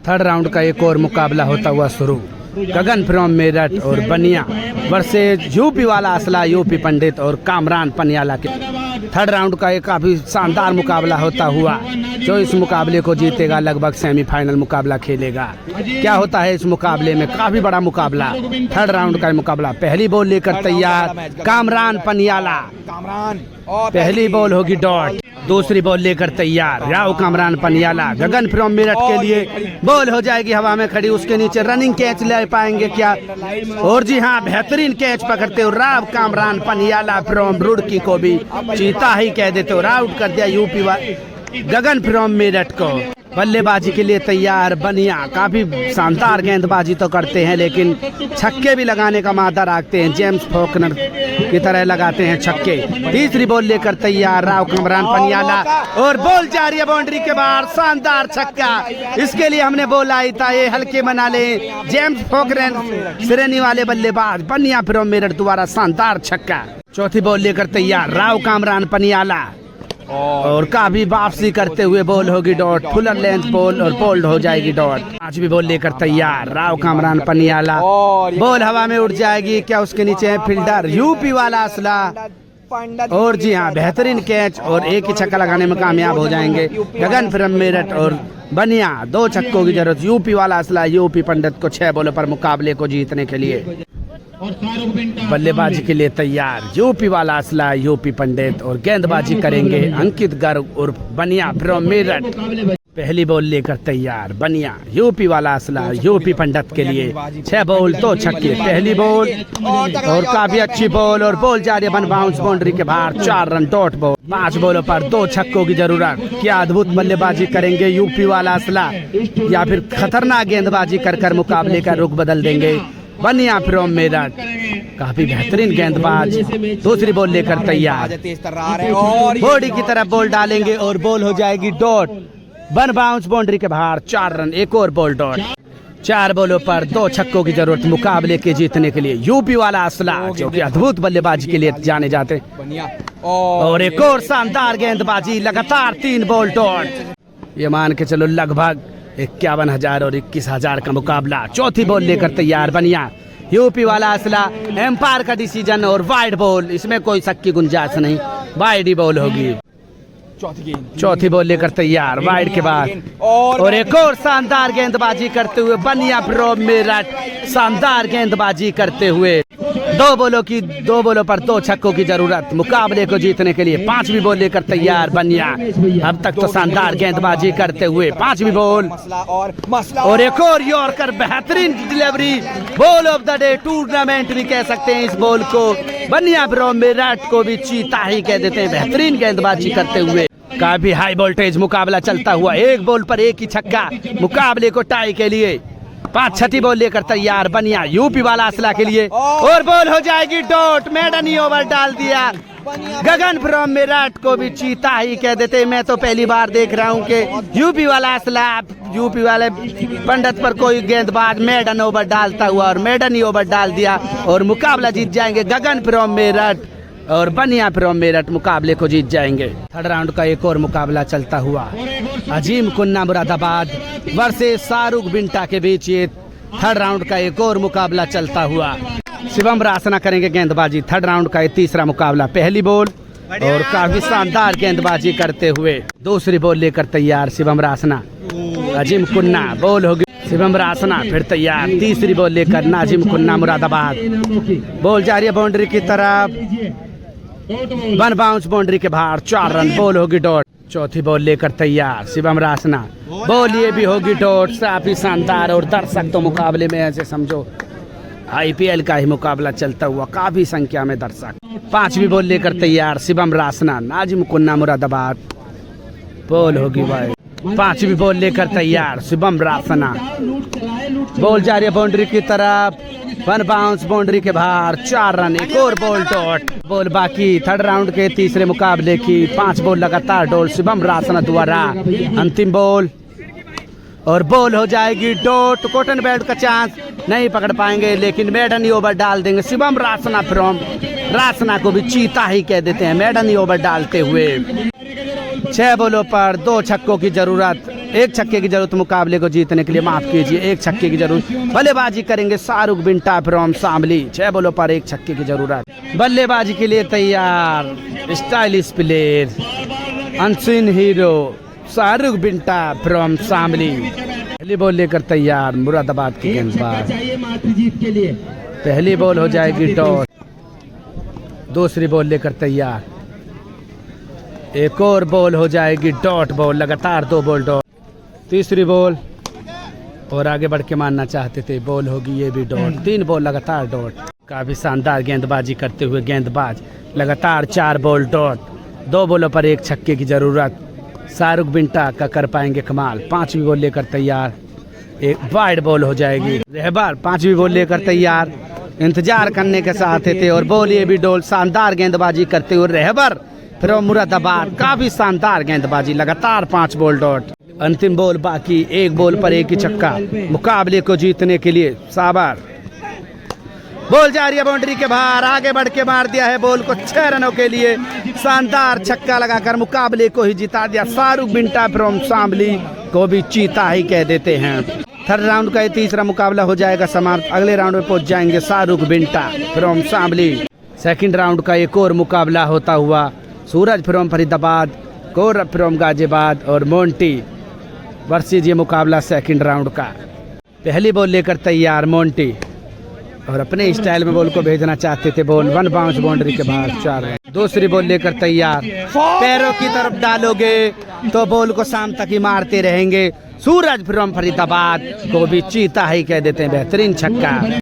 Third round का एक और मुकाबला होता हुआ शुरू। गगन फ्रॉम मेरठ और बनिया वर्सेज यूपी वाला असला यूपी पंडित और कामरान पनियाला के थर्ड राउंड का एक काफी शानदार मुकाबला होता हुआ। जो इस मुकाबले को जीतेगा लगभग सेमीफाइनल मुकाबला खेलेगा। क्या होता है इस मुकाबले में, काफी बड़ा मुकाबला। थर्ड राउंड का मुकाबला, पहली बॉल लेकर तैयार कामरान पनियाला। पहली बॉल होगी डॉट, दूसरी बॉल लेकर तैयार राव कामरान पनियाला। गगन फ्रॉम मेरठ के लिए बॉल हो जाएगी हवा में खड़ी, उसके नीचे रनिंग कैच ले पाएंगे क्या? और जी हाँ, बेहतरीन कैच पकड़ते हो राव कामरान पनियाला फ्रॉम रुड़की को भी चीता ही कह देते हो। आउट कर दिया यूपी गगन फ्रॉम मेरठ को। बल्लेबाजी के लिए तैयार बनिया, काफी शानदार गेंदबाजी तो करते हैं लेकिन छक्के भी लगाने का मादा रखते हैं, जेम्स फॉकनर की तरह लगाते हैं छक्के। तीसरी बॉल लेकर तैयार राव कामरान पनियाला और बॉल जा रही है बाउंड्री के बाहर, शानदार छक्का। इसके लिए हमने बोला ही था ये हल्के मना ले। जेम्स फॉकनर श्रेणी वाले बल्लेबाज बनिया फ्रॉम मेरठ द्वारा शानदार छक्का। चौथी बॉल लेकर तैयार राव कामरान पनियाला और काफी वापसी करते हुए बॉल होगी डॉट, फुलर लेंथ बॉल और बोल्ड हो जाएगी डॉट। पांचवी बॉल लेकर तैयार राव कामरान पनियाला, बॉल हवा में उड़ जाएगी क्या? उसके नीचे है फील्डर यूपी वाला असला। और जी हाँ, बेहतरीन कैच और एक ही छक्का लगाने में कामयाब हो जाएंगे गगन फ्रॉम मेरठ और बनिया। 2 छक्कों की जरूरत यूपी वाला असला यूपी पंडित को 6 बॉलों पर मुकाबले को जीतने के लिए। बल्लेबाजी के लिए तैयार यूपी वाला असला यूपी पंडित और गेंदबाजी करेंगे अंकित गर्ग और बनिया फ्रॉम मेरठ। पहली बॉल लेकर तैयार बनिया यूपी वाला असला यूपी पंडित के लिए 6 बॉल 2 छक्के। पहली बॉल और काफी अच्छी बॉल और बॉल जा रही है वन बाउंस बाउंड्री के बाहर, 4 रन डॉट बॉल। 5 बॉलों पर 2 छक्कों की जरूरत। क्या अद्भुत बल्लेबाजी करेंगे यूपी वाला असला या फिर खतरनाक गेंदबाजी कर मुकाबले का रुख बदल देंगे बनिया फ्रॉम मेरठ। काफी बेहतरीन गेंदबाज। दूसरी बॉल लेकर तैयार, बॉडी की तरफ बॉल डालेंगे और बॉल हो जाएगी डॉट, वन बाउंस बाउंड्री के बाहर, 4 रन। एक और बॉल डॉट। 4 बॉलों पर 2 छक्कों की जरूरत मुकाबले के जीतने के लिए यूपी वाला असला जो कि अद्भुत बल्लेबाजी के लिए जाने जाते। और एक और शानदार गेंदबाजी, लगातार 3 बॉल डॉट। ये मान के चलो लगभग 51,000 और 21,000 का मुकाबला। चौथी बॉल लेकर तैयार बनिया यूपी वाला असला। एम्पायर का डिसीजन और वाइड बॉल, इसमें कोई शक की गुंजाइश नहीं, वाइड ही बॉल होगी। चौथी बॉल लेकर तैयार वाइड के बाद और एक और शानदार गेंदबाजी करते हुए बनिया फ्रॉम मेरठ, शानदार गेंदबाजी करते हुए। 2 बॉलों पर 2 छक्कों की जरूरत मुकाबले को जीतने के लिए। 5वीं बॉल लेकर तैयार बनिया, अब तक तो शानदार गेंदबाजी करते हुए। 5वीं बॉल और एक और यॉर्कर, बेहतरीन delivery, ball of the day tournament भी कह सकते हैं इस बॉल को। बनिया फ्रॉम मेरठ को भी चीता ही कह देते हैं, बेहतरीन गेंदबाजी करते हुए। काफी हाई वोल्टेज मुकाबला चलता हुआ, 1 बॉल पर 1 ही छक्का मुकाबले को टाई के लिए। 5वीं बॉल लेकर तैयार बनिया यूपी वाला असला के लिए और बॉल हो जाएगी डॉट, मैडन ही ओवर डाल दिया। गगन फ्रॉम मेरठ को भी चीता ही कह देते। मैं तो पहली बार देख रहा हूँ कि यूपी वाला असला यूपी वाले पंडित पर कोई गेंदबाज मैडन ओवर डालता हुआ, और मैडन ही ओवर डाल दिया और मुकाबला जीत जाएंगे गगन फ्रॉम मेरठ और बनिया फ्रॉम मेरठ मुकाबले को जीत जाएंगे। थर्ड राउंड का एक और मुकाबला चलता हुआ, अजीम कुन्ना मुरादाबाद वर्सेस शाहरुख बिंटा के बीच ये थर्ड राउंड का एक और मुकाबला चलता हुआ। शिवम रासना करेंगे गेंदबाजी। थर्ड राउंड का ये तीसरा मुकाबला। पहली बॉल और काफी शानदार गेंदबाजी करते हुए। दूसरी बॉल लेकर तैयार शिवम रासना, अजीम कुन्ना, बॉल होगी शिवम रासना फिर तैयार। तीसरी बॉल लेकर नाजिम कुन्ना मुरादाबाद, बॉल जा रही है बाउंड्री की तरफ, वन बाउंस बाउंड्री के बाहर, 4 रन, बॉल होगी डॉट। चौथी बॉल लेकर तैयार शिवम रासना, बॉल ये भी होगी डॉट। काफी शानदार और दर्शक तो मुकाबले में ऐसे समझो IPL का ही मुकाबला चलता हुआ, काफी संख्या में दर्शक। 5वीं बॉल लेकर तैयार शिवम रासना, नाजिम कुन्ना मुरादाबाद, बॉल होगी भाई। 5वीं बॉल लेकर तैयार शिवम रासना, बॉल जा रही है बाउंड्री की तरफ, वन बाउंस बाउंड्री के बाहर, 4 रन। एक और बॉल डॉट। बॉल बाकी थर्ड राउंड के तीसरे मुकाबले की। 5 बॉल लगातार डॉट शिवम रासना द्वारा। अंतिम बॉल और बॉल हो जाएगी डॉट। कॉटन बैट का चांस नहीं पकड़ पाएंगे लेकिन मैडन ही ओवर डाल देंगे। शिवम रासना फ्रॉम रासना को भी चीता ही कह देते हैं, मैडन ही ओवर डालते हुए। 6 बॉलों पर 2 छक्कों की जरूरत। एक छक्के की जरूरत मुकाबले को जीतने के लिए, माफ कीजिए, एक छक्के की जरूरत। बल्लेबाजी करेंगे शाहरुख बिंटा फ्रॉम शामली, 6 बॉलों पर एक छक्के की जरूरत। बल्लेबाजी के लिए तैयार stylish player unseen hero Shahrukh Binta from Shamli. पहली बॉल लेकर तैयार मुरादाबाद की गेंदबाज। पहली बॉल हो जाएगी डॉट। दूसरी बॉल लेकर तैयार, एक और बॉल हो जाएगी डॉट बॉल, लगातार 2 बॉल डॉट। तीसरी बॉल और आगे बढ़ के मारना चाहते थे, बॉल होगी ये भी डॉट। 3 बॉल लगातार डॉट। काफी शानदार गेंदबाजी करते हुए गेंदबाज, लगातार 4 बॉल डॉट। 2 बॉलों पर एक छक्के की जरूरत। शाहरुख बिंटा का कर पाएंगे कमाल। 5वीं बॉल लेकर तैयार, एक वाइड बॉल हो जाएगी। रहबर 5वीं बॉल लेकर तैयार, इंतजार करने के साथ थे और बॉल ये भी डॉट। शानदार गेंदबाजी करते हुए रहबर फ्रॉम मुरादाबाद, काफी शानदार गेंदबाजी, लगातार 5 बॉल डॉट। अंतिम बॉल बाकी, 1 बॉल पर एक ही छक्का मुकाबले को जीतने के लिए। साबर बॉल जा रही है बाउंड्री के बाहर, आगे बढ़ के मार दिया है बॉल को 6 रनों के लिए। शानदार छक्का लगाकर मुकाबले को ही जिता दिया। शाहरुख बिंटा फ्रॉम शामली को भी चीता ही कह देते हैं। थर्ड राउंड का ये तीसरा मुकाबला हो जाएगा समाप्त। अगले राउंड में पहुंच जाएंगे Shahrukh Binta from Shamli. Second round का एक और मुकाबला होता हुआ सूरज फ्रॉम फरीदाबाद, गौरव फ्रॉम गाजियाबाद और मोंटी वर्सेज ये मुकाबला सेकंड राउंड का। पहली बॉल लेकर तैयार मोंटी और अपने स्टाइल में बॉल को भेजना चाहते थे, बॉल 1 बाउंस बाउंड्री के बाहर 4 रन। दूसरी बॉल लेकर तैयार, पैरों की तरफ डालोगे तो बॉल को शाम तक ही मारते रहेंगे। सूरज फ्रॉम फरीदाबाद को भी चीता ही कह देते हैं, बेहतरीन छक्का।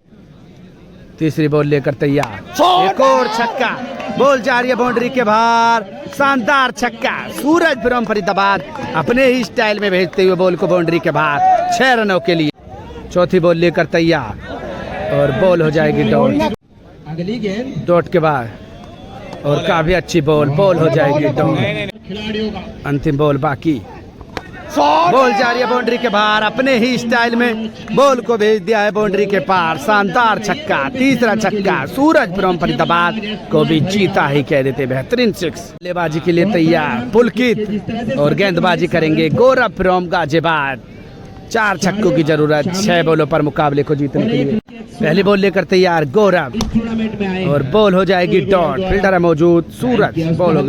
तीसरी बॉल लेकर तैयार, एक और छक्का, बॉल जा रही है बाउंड्री के बाहर, शानदार छक्का। सूरज फ्रॉम फरीदाबाद अपने ही स्टाइल में भेजते हुए बॉल को बाउंड्री के बाहर 6 रनों के लिए। चौथी बॉल लेकर तैयार और बॉल हो जाएगी डॉट। डॉट के बाद और काफी अच्छी बॉल, बॉल हो जाएगी डॉट। अंतिम बॉल बाकी, बॉल जा रही है बाउंड्री के बाहर, अपने ही स्टाइल में बॉल को भेज दिया है बाउंड्री के पार। शानदार छक्का, तीसरा छक्का। सूरज फ्रॉम फरीदाबाद को भी जीता ही कह देते, बेहतरीन 6। बल्लेबाजी के लिए तैयार पुलकित और गेंदबाजी करेंगे गौरव फ्रॉम गाजियाबाद। 4 छक्कों की जरूरत 6 बॉलों पर मुकाबले को जीतने के लिए। पहली बॉल लेकर तैयार गौरव और बॉल हो जाएगी डॉट। फील्डर है मौजूद सूरज, बॉल हो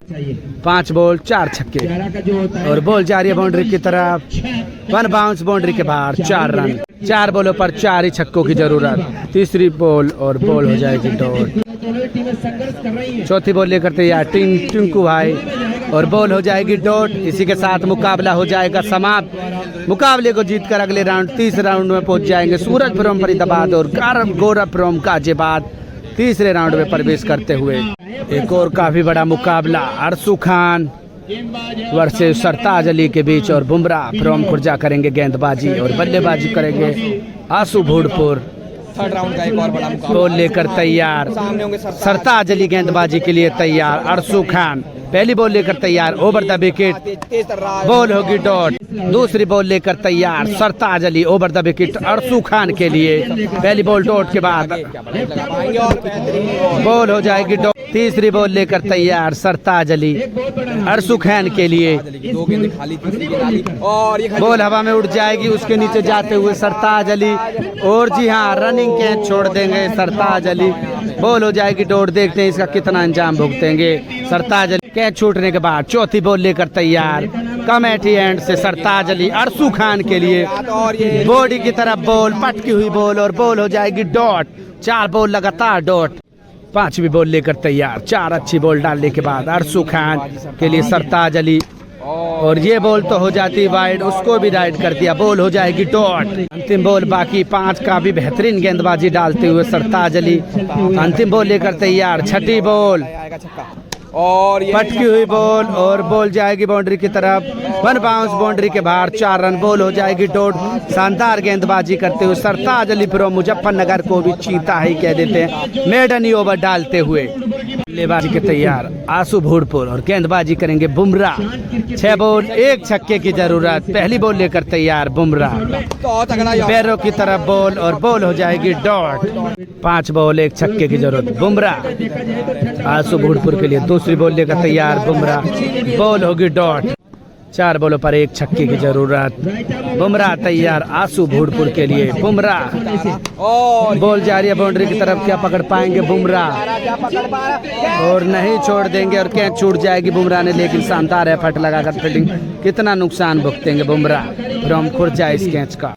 5 बॉल 4 छक्के और बॉल जा रही है बाउंड्री की तरफ, 1 बाउंस बाउंड्री के बाहर 4 रन। 4 बॉलों पर 4 ही छक्कों की जरूरत। तीसरी बॉल और बॉल हो जाएगी डॉट। चौथी बॉल लेकर तैयार टिंकू भाई और बॉल हो जाएगी डॉट। इसी के साथ मुकाबला हो जाएगा समाप्त। मुकाबले को जीतकर अगले राउंड, तीसरे राउंड में पहुंच जाएंगे सूरज फ्रॉम फरीदाबाद और गौरव फ्रॉम गाजियाबाद तीसरे राउंड में प्रवेश करते हुए। एक और काफी बड़ा मुकाबला अरसू खान वर्सेस सरताज अली के बीच और बुमराह फ्रॉम खुर्जा करेंगे गेंदबाजी और बल्लेबाजी करेंगे आसू भूडपुर। थर्ड राउंड का एक और बड़ा मुकाबला। बॉल लेकर तैयार सरताज अली गेंदबाजी के लिए तैयार। अरसू खान पहली बॉल लेकर तैयार, ओवर द विकेट, बॉल होगी डॉट। दूसरी बॉल लेकर तैयार सरताज Ali, over the wicket Arasu Khan के लिए। पहली बॉल डॉट के बाद बॉल हो जाएगी डॉट। तीसरी बॉल लेकर तैयार सरताज अली, अरसू खान के लिए। बॉल हवा में उड़ जाएगी, उसके नीचे जाते हुए सरताज अली और जी हाँ रनिंग कैच छोड़ देंगे सरताज अली। बॉल हो जाएगी डॉट, देखते हैं इसका कितना अंजाम भुगतेंगे सरताज अली। कैच छूटने के बाद चौथी बॉल लेकर तैयार कमेटी एंड से सरताज अली अरसू खान के लिए। बॉडी की तरफ बॉल, पटकी हुई बॉल और बॉल हो जाएगी डॉट। 4 बॉल लगातार डॉट। 5वीं बॉल लेकर तैयार, 4 अच्छी बॉल डालने के बाद अरसू खान के लिए सरताज अली और ये बॉल तो हो जाती वाइड, उसको भी राइड कर दिया, बॉल हो जाएगी डॉट। अंतिम बॉल बाकी, 5 का भी बेहतरीन गेंदबाजी डालते हुए सरताज अली अंतिम बॉल लेकर तैयार। 6ठी बॉल और पटकी हुई बॉल और बॉल जाएगी बाउंड्री की तरफ, 1 बाउंस बाउंड्री के बाहर 4 रन। बॉल हो जाएगी डॉट। शानदार गेंदबाजी करते हुए सरताज अली फ्रॉम मुजफ्फरनगर को भी चीता ही कह देते हैं, मेडन ओवर डालते हुए। बल्लेबाजी के तैयार आसू भूडपुर और गेंदबाजी करेंगे बुमराह। 6 बॉल 1 छक्के की जरूरत। पहली बॉल लेकर तैयार बुमराह, पैरों की तरफ बॉल और बॉल हो जाएगी डॉट। 5 बॉल 1 छक्के की जरूरत बुमराह आसू भूडपुर के लिए। दूसरी बॉल लेकर तैयार बुमराह, बॉल होगी डॉट। 4 बॉलों पर 1 छक्के की जरूरत। बुमराह तैयार आंसू भूडपुर के लिए। बुमराह और बॉल जा रही है बाउंड्री की तरफ, क्या पकड़ पाएंगे बुमराह? क्या पकड़ पा रहा है? और नहीं छोड़ देंगे और कैच छूट जाएगी बुमराह ने, लेकिन शानदार एफर्ट लगाकर फील्डिंग। कितना नुकसान भुगतेंगे बुमराह फ्रॉम खुर्जा इस कैच का।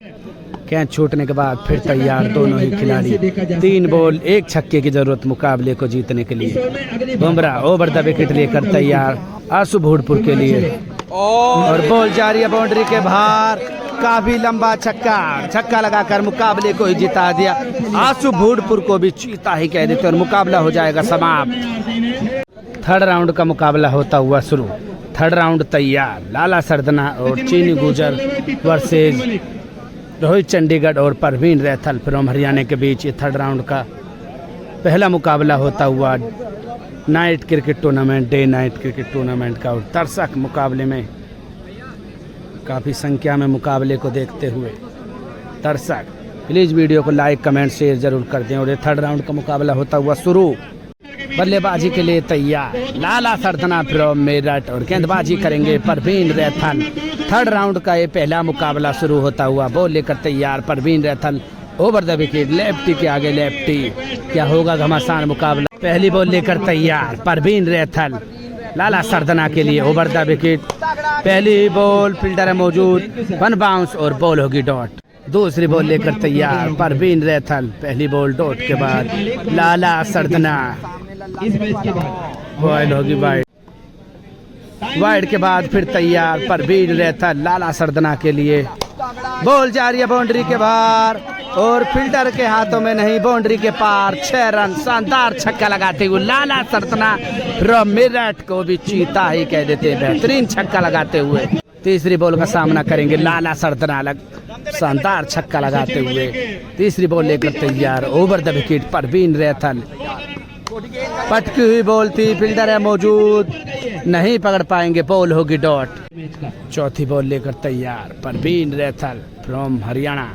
कैच छूटने के बाद फिर तैयार दोनों ही खिलाड़ी। 3 बॉल 1 छक्के की जरूरत मुकाबले को जीतने के लिए। बुमराह ओवर द विकेट लेकर तैयार आंसू भूडपुर के लिए। और बॉल जा रही है बाउंड्री के बाहर, काफी लंबा छक्का लगाकर मुकाबले को ही जिता दिया। आंसू भूडपुर को भी चीता ही कह देते और मुकाबला हो जाएगा समाप्त। 3rd राउंड का मुकाबला होता हुआ शुरू। 3rd राउंड तैयार। लाला सरदना और चीनी गुजर वर्सेज रोहित चंडीगढ़ और परवीन रैथल फ्रॉम हरियाणा के बीच ये 3rd राउंड का पहला मुकाबला होता हुआ night cricket tournament, day night cricket tournament का। और दर्शक मुकाबले में काफ़ी संख्या में मुकाबले को देखते हुए दर्शक प्लीज़ वीडियो को लाइक कमेंट शेयर जरूर कर दें। और ये 3rd राउंड का मुकाबला होता हुआ शुरू। बल्लेबाजी के लिए तैयार लाला सरदना फ्रॉम मेरठ और गेंदबाजी करेंगे परवीन रैथल। 3rd राउंड का ये पहला मुकाबला शुरू होता हुआ। बॉल लेकर तैयार Parveen Raithal over the wicket, lefty के आगे लेफ्टी। क्या होगा घमासान मुकाबला? पहली बॉल लेकर तैयार परवीन रैथल लाला सरदना के लिए ओवर द विकेट। पहली बॉल फील्डर है मौजूद, 1 बाउंस और बॉल होगी डॉट। दूसरी बॉल लेकर तैयार परवीन रैथल। पहली बॉल डॉट के बाद लाला सरदना, बॉल होगी वाइड। वाइड के बाद फिर तैयार परवीन रैथल लाला सरदना के लिए। बॉल जा रही है बाउंड्री के बाहर और फील्डर के हाथों में नहीं, बाउंड्री के पार। 6 रन, शानदार छक्का लगाते हुए लाला सरदना फ्रॉम मेरठ को भी चीता ही कह देते हैं, बेहतरीन छक्का लगाते हुए। तीसरी बॉल का सामना करेंगे लाला सरदना, शानदार छक्का लगाते हुए। तीसरी बॉल लेकर तैयार over the wicket Parveen Raithal. पटकी हुई बॉल थी, फील्डर है मौजूद, नहीं पकड़ पाएंगे, बॉल होगी डॉट। चौथी बॉल लेकर तैयार परवीन रैथल फ्रॉम हरियाणा।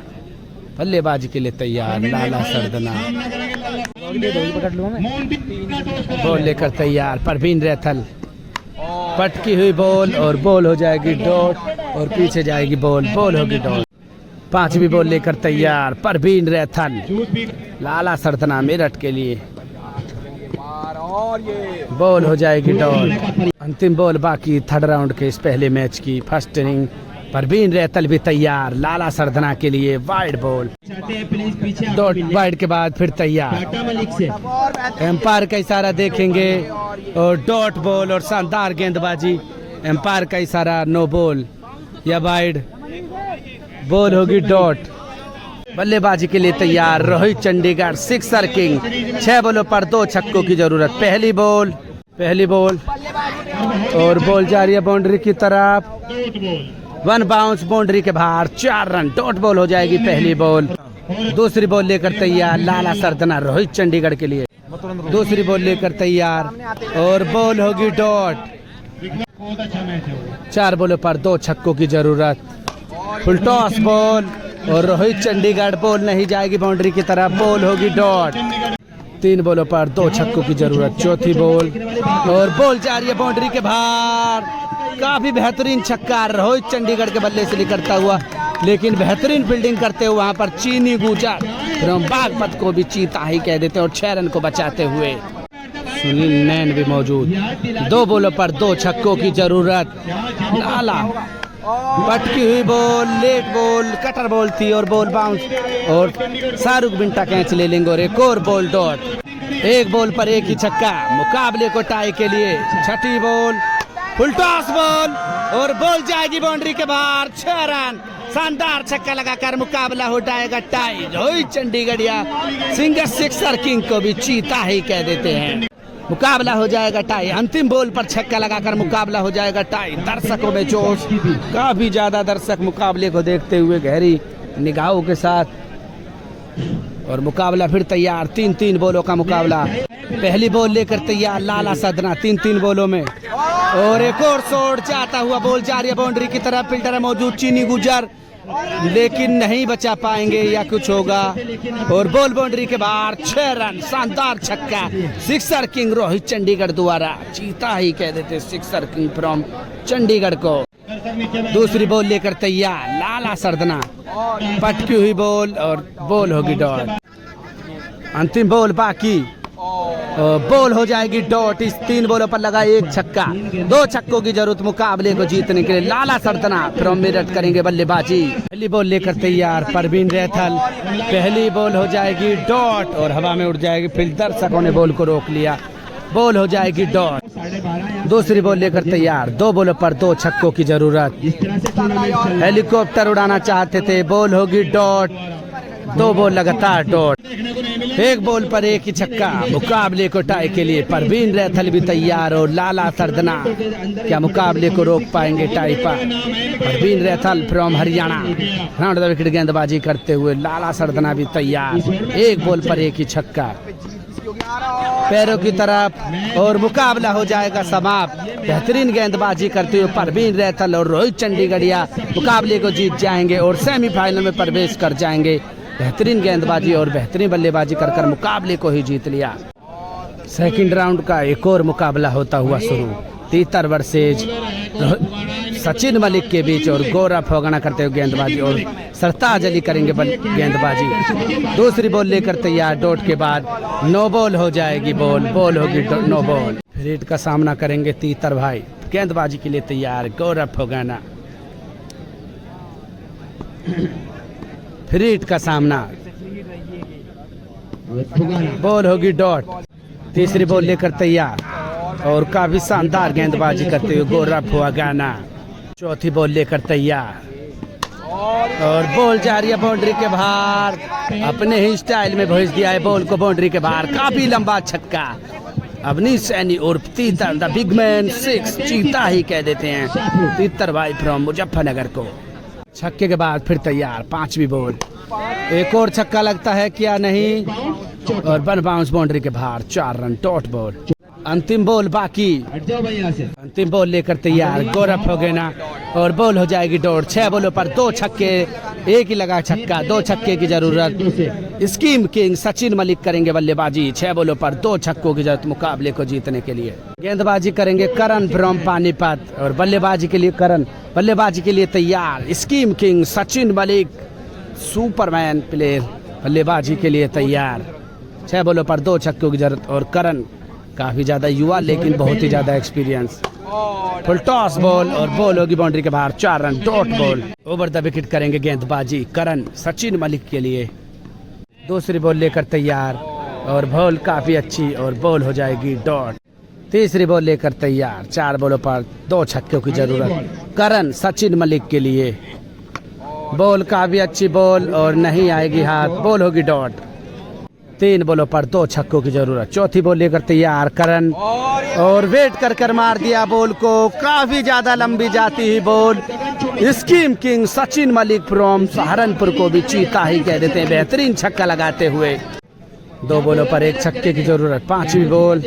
बल्लेबाजी के लिए तैयार लाला सरदना। बॉल लेकर तैयार परवीन रैथल। पटकी हुई बॉल और बॉल हो जाएगी डॉट और पीछे जाएगी बॉल, बॉल होगी डॉट। 5वीं बॉल लेकर तैयार परवीन रैथल लाला सरदना मेरठ के लिए। बॉल हो जाएगी डॉट। अंतिम बॉल बाकी 3rd राउंड के इस पहले मैच की। फर्स्ट इनिंग परवीन रैथल भी तैयार लाला सरदना के लिए। वाइड बॉल डॉट, वाइड के बाद फिर तैयार। एम्पायर का इशारा देखेंगे और डॉट बॉल और शानदार गेंदबाजी। एम्पायर का इशारा नो बॉल या वाइड, बॉल होगी डॉट। बल्लेबाजी के लिए तैयार रोहित चंडीगढ़ सिक्सर किंग। 6 बॉलों पर 2 छक्कों की जरूरत। पहली बॉल और बॉल जा रही है बाउंड्री की तरफ, 1 बाउंस बाउंड्री के बाहर। 4 रन, डॉट बॉल हो जाएगी पहली बॉल। दूसरी बॉल लेकर तैयार लाला सरदना रोहित चंडीगढ़ के लिए। दूसरी बॉल लेकर तैयार और बॉल होगी डॉट। 4 बॉलों पर 2 छक्कों की जरूरत। फुल टॉस बॉल और रोहित चंडीगढ़, बॉल नहीं जाएगी बाउंड्री की तरफ, बॉल होगी डॉट। 3 बॉलों पर 2 छक्कों की जरूरत। चौथी बॉल और बॉल जा रही है बाउंड्री के बाहर। काफी बेहतरीन छक्का रोहित चंडीगढ़ के बल्ले से निकलता हुआ, लेकिन बेहतरीन फील्डिंग करते हुए वहां पर चीनी गुजर फ्रॉम बागपत को भी चीता ही कह देते और 6 रन को बचाते हुए। सुनील नैन भी मौजूद। 2 बॉलों पर 2 छक्कों की जरूरत। लाला पटकी हुई ball, late ball, cutter ball थी और बॉल बाउंस और शाहरुख बिंटा कैच ले लेंगे और एक और बॉल डॉट। 1 बॉल पर 1 ही छक्का मुकाबले को टाई के लिए। छठी बॉल फुल टॉस बॉल और बॉल जाएगी बाउंड्री के बाहर। 6 रन, शानदार छक्का लगाकर मुकाबला हो जाएगा tie. Rohit Chandigarhiya singer sixer king को भी चीता ही कह देते हैं। मुकाबला हो जाएगा टाई। अंतिम बॉल पर छक्का लगाकर मुकाबला हो जाएगा टाई। दर्शकों में जोश, काफी ज्यादा दर्शक मुकाबले को देखते हुए गहरी निगाहों के साथ। और मुकाबला फिर तैयार। 3 बॉलों का मुकाबला। पहली बॉल लेकर तैयार लाला सरदना 3 बॉलों में और एक और शॉट जाता हुआ, बॉल जा रही है बाउंड्री की तरफ। फील्डर मौजूद चीनी गुजर, लेकिन नहीं बचा पाएंगे या कुछ होगा और बॉल बाउंड्री के बाहर। 6 रन, शानदार छक्का सिक्सर किंग रोहित चंडीगढ़ द्वारा। चीता ही कह देते सिक्सर किंग फ्रॉम चंडीगढ़ को। दूसरी बॉल लेकर तैयार, लाला सरदना, पटकी हुई बॉल और बॉल होगी डॉट। अंतिम बॉल बाकी, बॉल हो जाएगी डॉट। इस 3 बॉलों पर लगा 1 छक्का, 2 छक्कों की जरूरत मुकाबले को जीतने के लिए। लाला सरदना फ्रॉम मेरठ करेंगे बल्लेबाजी। पहली बॉल लेकर तैयार परवीन रैथल, पहली बॉल हो जाएगी डॉट और हवा में उड़ जाएगी। फिर दर्शकों ने बॉल को रोक लिया, बॉल हो जाएगी डॉट। दूसरी बॉल लेकर तैयार, 2 बॉलों पर 2 छक्कों की जरूरत। हेलीकॉप्टर उड़ाना चाहते थे, बॉल होगी डॉट। 2 बॉल लगातार डॉट, 1 बॉल पर 1 ही छक्का। मुकाबले को टाई के लिए परवीन रैथल भी तैयार और लाला सरदना क्या मुकाबले को रोक पाएंगे टाई पर। Parveen Raithal from Haryana round the wicket गेंदबाजी करते हुए, लाला सरदना भी तैयार, 1 बॉल पर 1 ही छक्का। पैरों की तरफ और मुकाबला हो जाएगा समाप्त। बेहतरीन गेंदबाजी करते हुए परवीन रैथल और रोहित चंडीगढ़िया मुकाबले को जीत जाएंगे और सेमीफाइनल में प्रवेश कर जाएंगे। बेहतरीन गेंदबाजी और बेहतरीन बल्लेबाजी कर मुकाबले को ही जीत लिया। सेकंड राउंड का एक और मुकाबला होता हुआ शुरू। तीतर वर्सेज सचिन मलिक के बीच और गौरव फोगाना करते हुए गेंदबाजी और सरताज अली करेंगे गेंदबाजी। दूसरी बॉल लेकर तैयार, डॉट के बाद 9 बॉल हो जाएगी, बॉल होगी 9 बॉल। फिर का सामना करेंगे तीतर भाई, गेंदबाजी के लिए तैयार गौरव फोगाना। फ्रीट का सामना, बॉल होगी डॉट। तीसरी बॉल लेकर तैयार और काफी शानदार गेंदबाजी करते हुए गौरव फोगाना। चौथी बॉल लेकर तैयार और बॉल जा रही है बाउंड्री के बाहर। अपने ही स्टाइल में भेज दिया है बॉल को बाउंड्री के बाहर। काफी लंबा छक्का। अवनीश सैनी उर्फ तीतर द बिग मैन 6 चीता ही कह देते हैं तीतर भाई फ्रॉम मुजफ्फरनगर को। छक्के के बाद फिर तैयार, 5वीं बॉल, एक और छक्का लगता है क्या नहीं और 1 बाउंस बाउंड्री के बाहर, 4 रन डॉट बॉल। अंतिम बॉल बाकी, अंतिम बॉल लेकर तैयार गौरव फोगाना और बॉल हो जाएगी डॉट। 6 बॉलों पर 2 छक्के, 1 ही लगा छक्का, 2 छक्के की जरूरत। स्कीम किंग सचिन मलिक करेंगे बल्लेबाजी। 6 बॉलों पर 2 छक्कों की जरूरत मुकाबले को जीतने के लिए। गेंदबाजी करेंगे करण फ्रॉम पानीपत और बल्लेबाजी के लिए करण, बल्लेबाजी के लिए तैयार scheme king Sachin Malik Superman player बल्लेबाजी के लिए तैयार। 6 बॉलों पर 2 छक्कों की जरूरत और करण काफी ज्यादा युवा लेकिन बहुत ही ज्यादा एक्सपीरियंस। फुल टॉस बॉल और बॉल होगी बाउंड्री के बाहर, 4 run dot ball. Over the wicket करेंगे गेंदबाजी करण सचिन मलिक के लिए। दूसरी बॉल लेकर तैयार और बॉल काफी अच्छी और बॉल हो जाएगी डॉट। तीसरी बॉल लेकर तैयार, 4 बॉलों पर 2 छक्कों की जरूरत करण सचिन मलिक के लिए। बॉल काफी अच्छी बॉल और नहीं आएगी हाथ, बॉल होगी डॉट। 3 बॉलों पर 2 छक्कों की जरूरत। चौथी बॉल लेकर तैयार करण और वेट कर मार दिया बॉल को, काफी ज्यादा लंबी जाती हुई ball. Scheme king Sachin Malik from Saharanpur को भी चीता ही कह देते हैं, बेहतरीन छक्का लगाते हुए। 2 बॉलों पर 1 छक्के की जरूरत। 5वीं बॉल,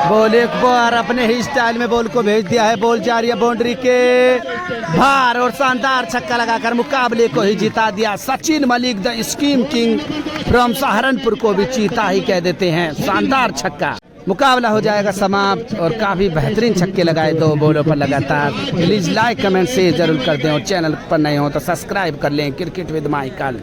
बॉल एक बार अपने ही स्टाइल में बॉल को भेज दिया है, बॉल जा रही है बाउंड्री के बाहर और शानदार छक्का लगाकर मुकाबले को ही जिता दिया। Sachin Malik the scheme king from Saharanpur को भी चीता ही कह देते हैं, शानदार छक्का। मुकाबला हो जाएगा समाप्त और काफी बेहतरीन छक्के लगाए 2 बॉलों पर लगातार। प्लीज लाइक कमेंट शेयर जरूर कर दें और चैनल पर नए हो तो सब्सक्राइब कर लें। Cricket with Michael.